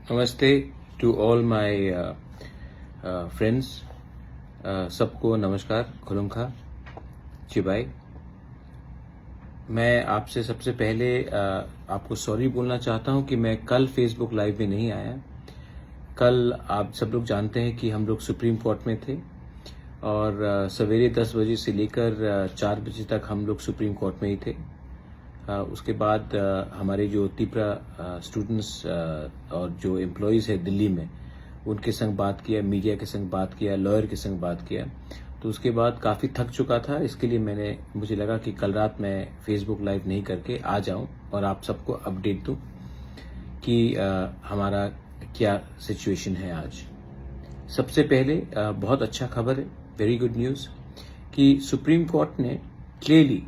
नमस्ते to all my friends. सबको नमस्कार, खुलुमखा, चिबाई। मैं आपसे सबसे पहले आपको सॉरी बोलना चाहता हूं कि मैं कल फेसबुक लाइव में नहीं आया। कल आप सब लोग जानते हैं कि हम लोग सुप्रीम कोर्ट में थे और सवेरे 10 बजे से लेकर 4 बजे तक हम लोग सुप्रीम कोर्ट में ही थे। उसके बाद हमारे जो तिपरा स्टूडेंट्स और जो एम्प्लॉयज़ है दिल्ली में, उनके संग बात किया, मीडिया के संग बात किया, लॉयर के संग बात किया। तो उसके बाद काफ़ी थक चुका था, इसके लिए मुझे लगा कि कल रात मैं फेसबुक लाइव नहीं करके आ जाऊं और आप सबको अपडेट दूं कि हमारा क्या सिचुएशन है आज। सबसे पहले बहुत अच्छा खबर है, वेरी गुड न्यूज़, कि सुप्रीम कोर्ट ने क्लियरली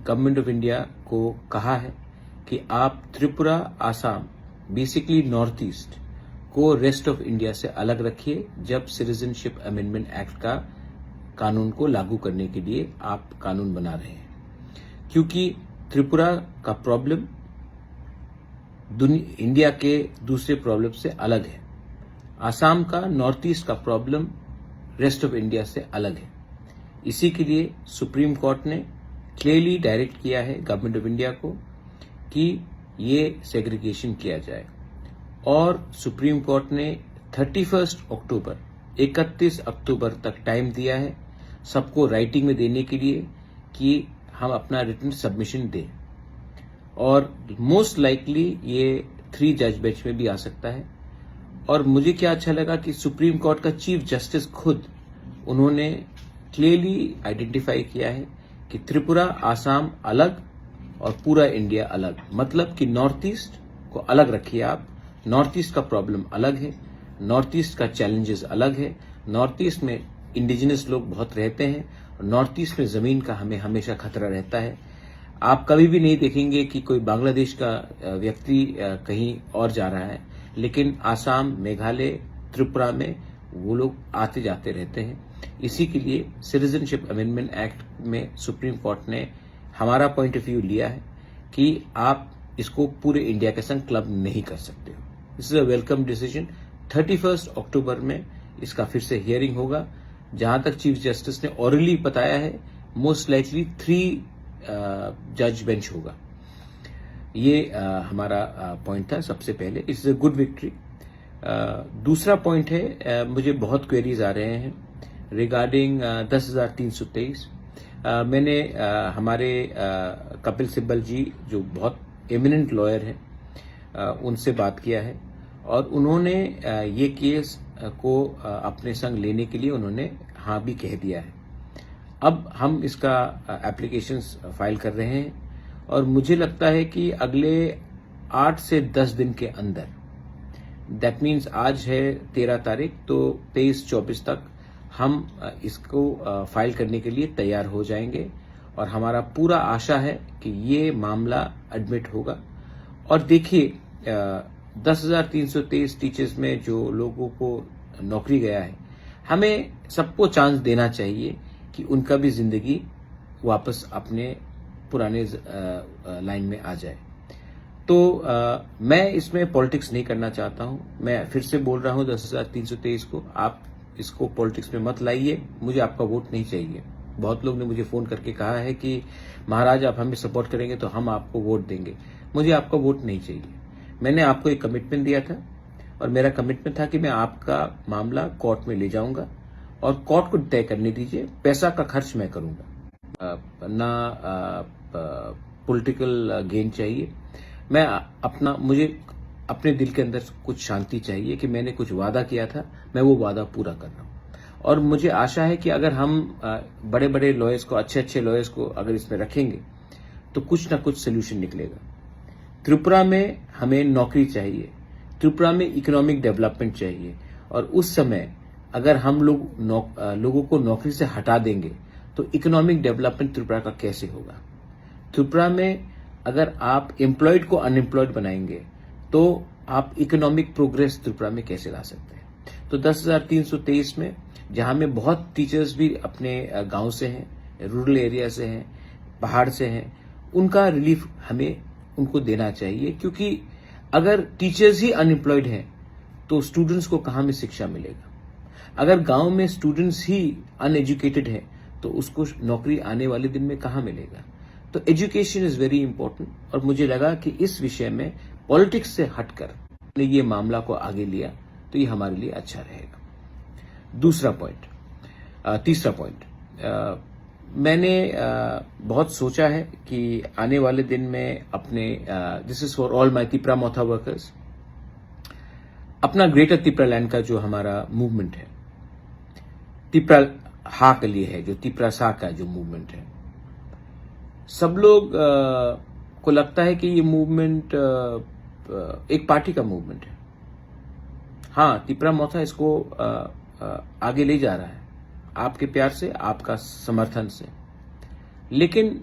गवर्नमेंट ऑफ इंडिया को कहा है कि आप Tripura, Assam, basically north east को रेस्ट ऑफ इंडिया से अलग रखिए जब सिटीजनशिप अमेंडमेंट एक्ट का कानून को लागू करने के लिए आप कानून बना रहे हैं। क्योंकि त्रिपुरा का प्रॉब्लम इंडिया के दूसरे प्रॉब्लम से अलग है, आसाम का नॉर्थ ईस्ट का प्रॉब्लम रेस्ट ऑफ इंडिया से अलग है। इसी के लिए सुप्रीम कोर्ट ने क्लियरली डायरेक्ट किया है गवर्नमेंट ऑफ इंडिया को कि ये सेग्रीगेशन किया जाए। और सुप्रीम कोर्ट ने 31 अक्टूबर तक टाइम दिया है सबको राइटिंग में देने के लिए कि हम अपना रिटन सबमिशन दें। और मोस्ट लाइकली ये 3 जज बेंच में भी आ सकता है। और मुझे क्या अच्छा लगा कि सुप्रीम कोर्ट का चीफ जस्टिस खुद उन्होंने क्लियरली आइडेंटिफाई किया है कि त्रिपुरा, आसाम अलग और पूरा इंडिया अलग। मतलब कि नॉर्थ ईस्ट को अलग रखिए आप। नॉर्थ ईस्ट का प्रॉब्लम अलग है, नॉर्थ ईस्ट का चैलेंजेस अलग है। नॉर्थ ईस्ट में इंडिजिनस लोग बहुत रहते हैं और नॉर्थ ईस्ट में जमीन का हमें हमेशा खतरा रहता है। आप कभी भी नहीं देखेंगे कि कोई बांग्लादेश का व्यक्ति कहीं और जा रहा है, लेकिन आसाम, मेघालय, त्रिपुरा में वो लोग आते जाते रहते हैं। इसी के लिए सिटीजनशिप अमेंडमेंट एक्ट में सुप्रीम कोर्ट ने हमारा पॉइंट ऑफ व्यू लिया है कि आप इसको पूरे इंडिया के संग क्लब नहीं कर सकते हो। This is a welcome decision. 31 अक्टूबर में इसका फिर से हियरिंग होगा। जहां तक चीफ जस्टिस ने ऑरली बताया है, मोस्ट लाइकली 3 जज बेंच होगा। ये हमारा पॉइंट था सबसे पहले। It's a good victory. दूसरा पॉइंट है, मुझे बहुत क्वेरीज आ रहे हैं रिगार्डिंग 10,323। मैंने हमारे कपिल सिब्बल जी, जो बहुत एमिनेंट लॉयर हैं, उनसे बात किया है और उन्होंने ये केस को अपने संग लेने के लिए उन्होंने हाँ भी कह दिया है। अब हम इसका एप्लीकेशंस फाइल कर रहे हैं और मुझे लगता है कि अगले 8 से 10 दिन के अंदर, दैट मीन्स आज है 13 तारीख, तो 23-24 तक हम इसको फाइल करने के लिए तैयार हो जाएंगे। और हमारा पूरा आशा है कि ये मामला एडमिट होगा। और देखिए, 10,323 टीचर्स में जो लोगों को नौकरी गया है, हमें सबको चांस देना चाहिए कि उनका भी जिंदगी वापस अपने पुराने लाइन में आ जाए। तो मैं इसमें पॉलिटिक्स नहीं करना चाहता हूं। मैं फिर से बोल रहा हूं 10,323 को, आप इसको पॉलिटिक्स में मत लाइए। मुझे आपका वोट नहीं चाहिए। बहुत लोग ने मुझे फोन करके कहा है कि महाराज आप हमें सपोर्ट करेंगे तो हम आपको वोट देंगे। मुझे आपका वोट नहीं चाहिए। मैंने आपको एक कमिटमेंट दिया था और मेरा कमिटमेंट था कि मैं आपका मामला कोर्ट में ले जाऊंगा और कोर्ट को तय करने दीजिए। पैसा का खर्च मैं करूंगा, ना पॉलिटिकल गेन चाहिए। मुझे अपने दिल के अंदर कुछ शांति चाहिए कि मैंने कुछ वादा किया था, मैं वो वादा पूरा कर रहा हूं। और मुझे आशा है कि अगर हम बड़े बड़े लॉयर्स को, अच्छे लॉयर्स को अगर इसमें रखेंगे तो कुछ ना कुछ सोल्यूशन निकलेगा। त्रिपुरा में हमें नौकरी चाहिए, त्रिपुरा में इकोनॉमिक डेवलपमेंट चाहिए। और उस समय अगर हम लोगों को नौकरी से हटा देंगे तो इकोनॉमिक डेवलपमेंट त्रिपुरा का कैसे होगा। त्रिपुरा में अगर आप एम्प्लॉयड को अनएम्प्लॉयड बनाएंगे तो आप इकोनॉमिक प्रोग्रेस त्रिपुरा में कैसे ला सकते हैं। तो 10,323 में, जहां में बहुत टीचर्स भी अपने गांव से हैं, रूरल एरिया से हैं, पहाड़ से हैं, उनका रिलीफ हमें उनको देना चाहिए। क्योंकि अगर टीचर्स ही अनएम्प्लॉयड हैं तो स्टूडेंट्स को कहाँ में शिक्षा मिलेगा? अगर गांव में स्टूडेंट्स ही अनएजुकेटेड है तो उसको नौकरी आने वाले दिन में कहाँ मिलेगा? तो एजुकेशन इज वेरी इंपॉर्टेंट। और मुझे लगा कि इस विषय में पॉलिटिक्स से हटकर ने ये मामला को आगे लिया तो ये हमारे लिए अच्छा रहेगा। तीसरा पॉइंट, मैंने बहुत सोचा है कि आने वाले दिन में अपने this is for all my Tipra Motha workers, अपना ग्रेटर तिपरा लैंड का जो हमारा मूवमेंट है, तिपरा हा के लिए है, जो तिपरा सा का जो मूवमेंट है, सब लोग को लगता है कि ये मूवमेंट एक पार्टी का मूवमेंट है। हाँ, तिपरा मोथा इसको आगे ले जा रहा है आपके प्यार से, आपका समर्थन से। लेकिन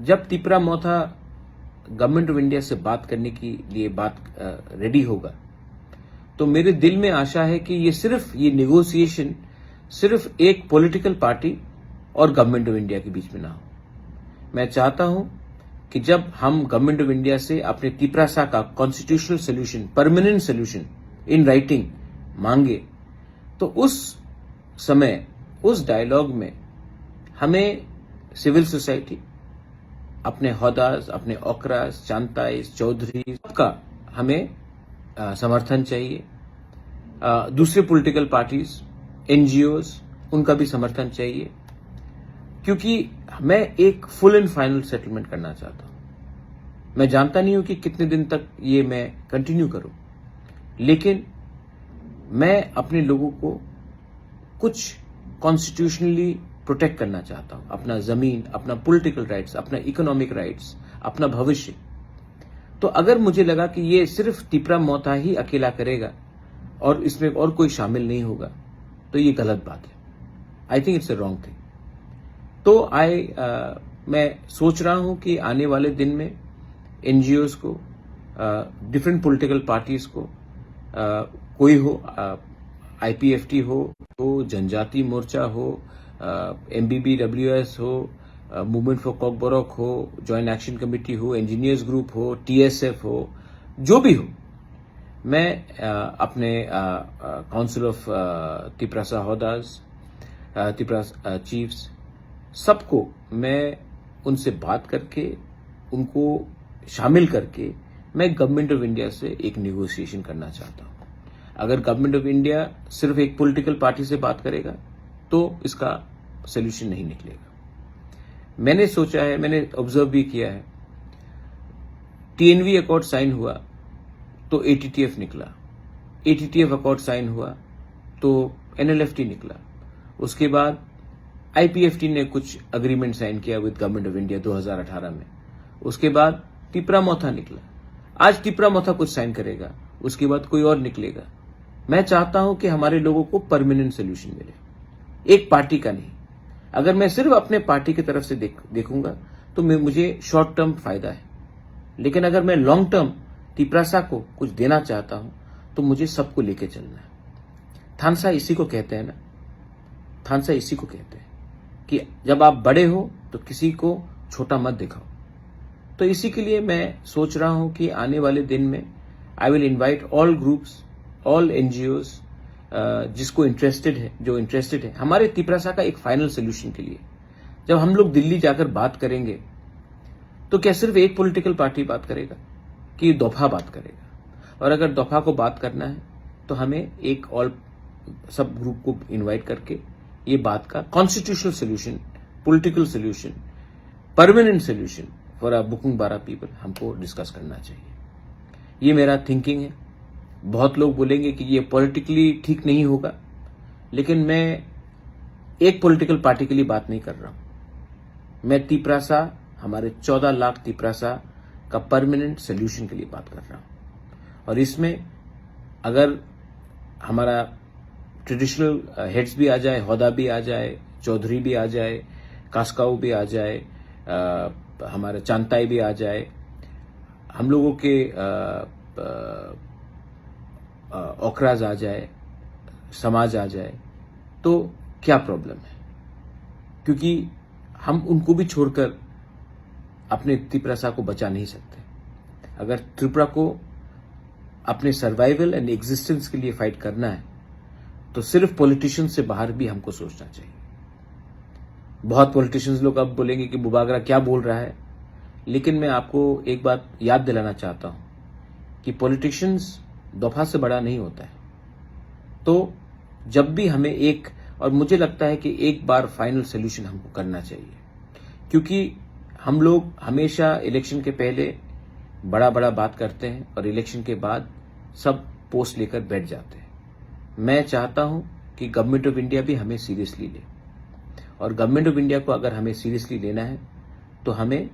जब तिपरा मोथा गवर्नमेंट ऑफ इंडिया से बात करने के लिए रेडी होगा तो मेरे दिल में आशा है कि ये नेगोशिएशन सिर्फ एक पॉलिटिकल पार्टी और गवर्नमेंट ऑफ इंडिया के बीच में ना हो। मैं चाहता हूं कि जब हम गवर्नमेंट ऑफ इंडिया से अपने तिपरासा का constitutional solution, permanent solution in writing मांगे तो उस समय, उस डायलॉग में हमें सिविल सोसाइटी, अपने हौदास, अपने ओकरास, चांताइस, चौधरी, सबका हमें समर्थन चाहिए। दूसरे पॉलिटिकल पार्टीज, एनजीओज, उनका भी समर्थन चाहिए, क्योंकि मैं एक फुल एंड फाइनल सेटलमेंट करना चाहता हूं। मैं जानता नहीं हूं कि कितने दिन तक ये मैं कंटिन्यू करूं, लेकिन मैं अपने लोगों को कुछ कॉन्स्टिट्यूशनली प्रोटेक्ट करना चाहता हूं, अपना जमीन, अपना पॉलिटिकल राइट्स, अपना इकोनॉमिक राइट्स, अपना भविष्य। तो अगर मुझे लगा कि ये सिर्फ तिपरा मोथा ही अकेला करेगा और इसमें और कोई शामिल नहीं होगा तो ये गलत बात है। I think it's a wrong thing. तो मैं सोच रहा हूं कि आने वाले दिन में एनजीओज को, डिफरेंट पॉलिटिकल पार्टीज को, कोई हो, आईपीएफटी हो, जनजाति मोर्चा हो, एमबीबीडब्ल्यूएस हो, मूवमेंट फॉर कॉकबोरॉक हो, जॉइंट एक्शन कमेटी हो, इंजीनियर्स ग्रुप हो, टीएसएफ हो, जो भी हो, मैं अपने council of Tiprasa Hodas, Tipra chiefs, सबको मैं उनसे बात करके, उनको शामिल करके मैं गवर्नमेंट ऑफ इंडिया से एक नेगोशिएशन करना चाहता हूं। अगर गवर्नमेंट ऑफ इंडिया सिर्फ एक पॉलिटिकल पार्टी से बात करेगा तो इसका सोल्यूशन नहीं निकलेगा। मैंने सोचा है, मैंने ऑब्जर्व भी किया है, टीएनवी अकॉर्ड साइन हुआ तो एटीटीएफ निकला, एटीटीएफ अकॉर्ड साइन हुआ तो एनएलएफटी निकला, उसके बाद आईपीएफटी ने कुछ अग्रीमेंट साइन किया विद गवर्नमेंट ऑफ इंडिया 2018 में, उसके बाद तिपरा मोथा निकला, आज तिपरा मोथा कुछ साइन करेगा, उसके बाद कोई और निकलेगा। मैं चाहता हूं कि हमारे लोगों को परमानेंट सोल्यूशन मिले, एक पार्टी का नहीं। अगर मैं सिर्फ अपने पार्टी की तरफ से देखूंगा तो मुझे शॉर्ट टर्म फायदा है, लेकिन अगर मैं लॉन्ग टर्म तिपरासा को कुछ देना चाहता हूं तो मुझे सबको लेके चलना है। थानसा इसी को कहते हैं ना, थानसा इसी को कहते हैं कि जब आप बड़े हो तो किसी को छोटा मत दिखाओ। तो इसी के लिए मैं सोच रहा हूं कि आने वाले दिन में I will invite all groups, all NGOs, जिसको इंटरेस्टेड है, जो इंटरेस्टेड है हमारे तिपरासा का एक फाइनल सोल्यूशन के लिए। जब हम लोग दिल्ली जाकर बात करेंगे तो क्या सिर्फ एक पॉलिटिकल पार्टी बात करेगा कि दफा बात करेगा? और अगर दफा को बात करना है तो हमें एक ऑल सब ग्रुप को इनवाइट करके ये बात का constitutional solution, political solution, permanent solution for a booking बारा पीपल हमको डिस्कस करना चाहिए। ये मेरा थिंकिंग है। बहुत लोग बोलेंगे कि ये पॉलिटिकली ठीक नहीं होगा, लेकिन मैं एक पॉलिटिकल पार्टी के लिए बात नहीं कर रहा हूं। मैं तिपरासा, हमारे 14 लाख तिपरासा का परमानेंट सोल्यूशन के लिए बात कर रहा हूं। और इसमें अगर हमारा ट्रेडिशनल हेड्स भी आ जाए, हौदा भी आ जाए, चौधरी भी आ जाए, कास्काऊ भी आ जाए, हमारे चांताई भी आ जाए, हम लोगों के ओकराज आ जाए, समाज आ जाए, तो क्या प्रॉब्लम है? क्योंकि हम उनको भी छोड़कर अपने तिपरासा को बचा नहीं सकते। अगर त्रिपुरा को अपने सर्वाइवल एंड एग्जिस्टेंस के लिए फाइट करना है तो सिर्फ पॉलिटिशियन से बाहर भी हमको सोचना चाहिए। बहुत पॉलिटिशियंस लोग अब बोलेंगे कि बुबागरा क्या बोल रहा है, लेकिन मैं आपको एक बात याद दिलाना चाहता हूं कि पॉलिटिशियंस दफा से बड़ा नहीं होता है। तो जब भी हमें और मुझे लगता है कि एक बार फाइनल सोल्यूशन हमको करना चाहिए, क्योंकि हम लोग हमेशा इलेक्शन के पहले बड़ा बड़ा बात करते हैं और इलेक्शन के बाद सब पोस्ट लेकर बैठ जाते हैं। मैं चाहता हूं कि गवर्नमेंट ऑफ इंडिया भी हमें सीरियसली ले, और गवर्नमेंट ऑफ इंडिया को अगर हमें सीरियसली लेना है तो हमें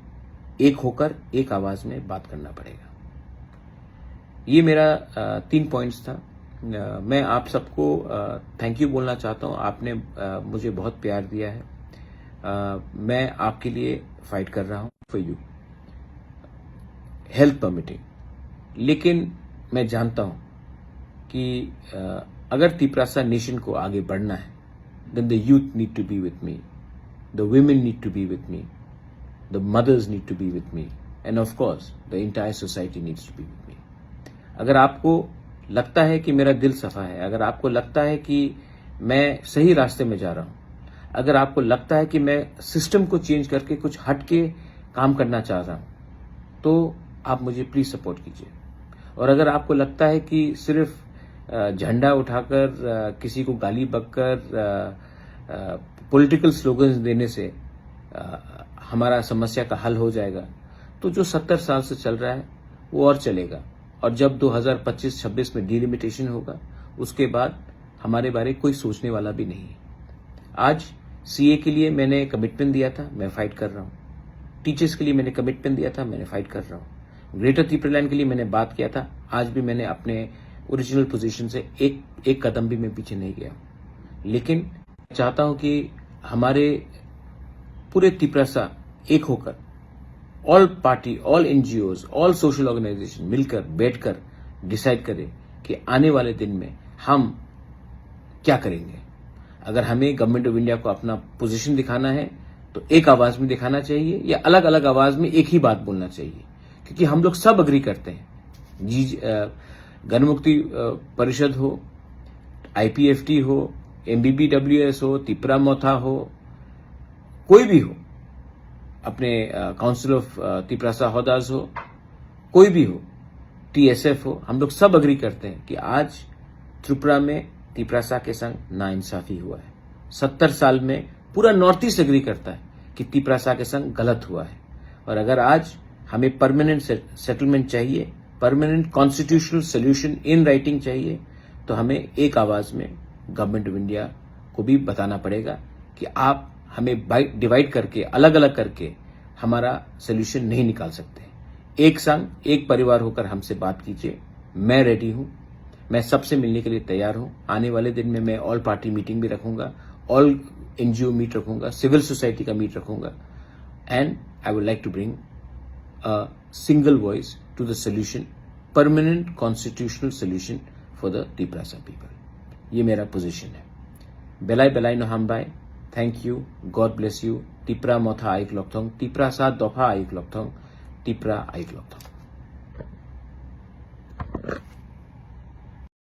एक होकर एक आवाज में बात करना पड़ेगा। ये मेरा 3 पॉइंट्स था। मैं आप सबको थैंक यू बोलना चाहता हूं। आपने मुझे बहुत प्यार दिया है। मैं आपके लिए फाइट कर रहा हूं फॉर यू, हेल्थ परमिटिंग। लेकिन मैं जानता हूं कि अगर तिपरासा नेशन को आगे बढ़ना है, then the youth need to be with me, the women need to be with me, the mothers need to be with me, and of course the entire society needs to be with me. अगर आपको लगता है कि मेरा दिल सफा है, अगर आपको लगता है कि मैं सही रास्ते में जा रहा हूं, अगर आपको लगता है कि मैं सिस्टम को चेंज करके कुछ हट के काम करना चाह रहा हूं, तो आप मुझे प्लीज सपोर्ट कीजिए। और अगर आपको लगता है कि सिर्फ झंडा उठाकर किसी को गाली बककर पॉलिटिकल स्लोगन्स देने से हमारा समस्या का हल हो जाएगा, तो जो 70 साल से चल रहा है वो और चलेगा। और जब 2025-26 में डिलिमिटेशन होगा, उसके बाद हमारे बारे कोई सोचने वाला भी नहीं है। आज सीए के लिए मैंने कमिटमेंट दिया था, मैं फाइट कर रहा हूं। टीचर्स के लिए मैंने कमिटमेंट दिया था, मैंने फाइट कर रहा हूं। ग्रेटर त्रिपुरालैंड के लिए मैंने बात किया था, आज भी मैंने अपने ओरिजिनल पोजीशन से एक कदम भी मैं पीछे नहीं गया। लेकिन चाहता हूं कि हमारे पूरे तिपरासा एक होकर, all party, all NGOs, all social organisation मिलकर बैठकर डिसाइड करें कि आने वाले दिन में हम क्या करेंगे। अगर हमें गवर्नमेंट ऑफ इंडिया को अपना पोजीशन दिखाना है तो एक आवाज में दिखाना चाहिए, या अलग अलग आवाज में एक ही बात बोलना चाहिए, क्योंकि हम लोग सब अग्री करते हैं। गणमुक्ति परिषद हो, आईपीएफटी हो, एमबीबीडब्ल्यूएस हो, तिपरा मोथा हो, कोई भी हो, अपने काउंसिल ऑफ तिपरासा हौदास हो, कोई भी हो, टीएसएफ हो, हम लोग सब अग्री करते हैं कि आज त्रिपुरा में तिपरासा के संग नाइंसाफी हुआ है। 70 साल में पूरा नॉर्थ ईस्ट अग्री करता है कि तिपरासा के संग गलत हुआ है। और अगर आज हमें परमानेंट सेटलमेंट चाहिए, permanent constitutional solution in writing चाहिए, तो हमें एक आवाज में गवर्नमेंट ऑफ इंडिया को भी बताना पड़ेगा कि आप हमें डिवाइड करके, अलग अलग करके हमारा सोल्यूशन नहीं निकाल सकते। एक संग, एक परिवार होकर हमसे बात कीजिए। मैं रेडी हूं, मैं सबसे मिलने के लिए तैयार हूं। आने वाले दिन में मैं ऑल पार्टी मीटिंग भी रखूंगा, ऑल एनजीओ मीट रखूंगा, सिविल सोसाइटी का मीट रखूंगा, and I would like to bring a single voice to the solution, permanent constitutional solution for the Tiprasa people. ये मेरा पोजीशन है। बेलाई बेलाई नो हम bye, thank you, God bless you. Tipra Motha आइक लॉकथोंग, तिपरा सा दफा आइक लॉकथोंग, तिपरा आइक लॉकथोंग।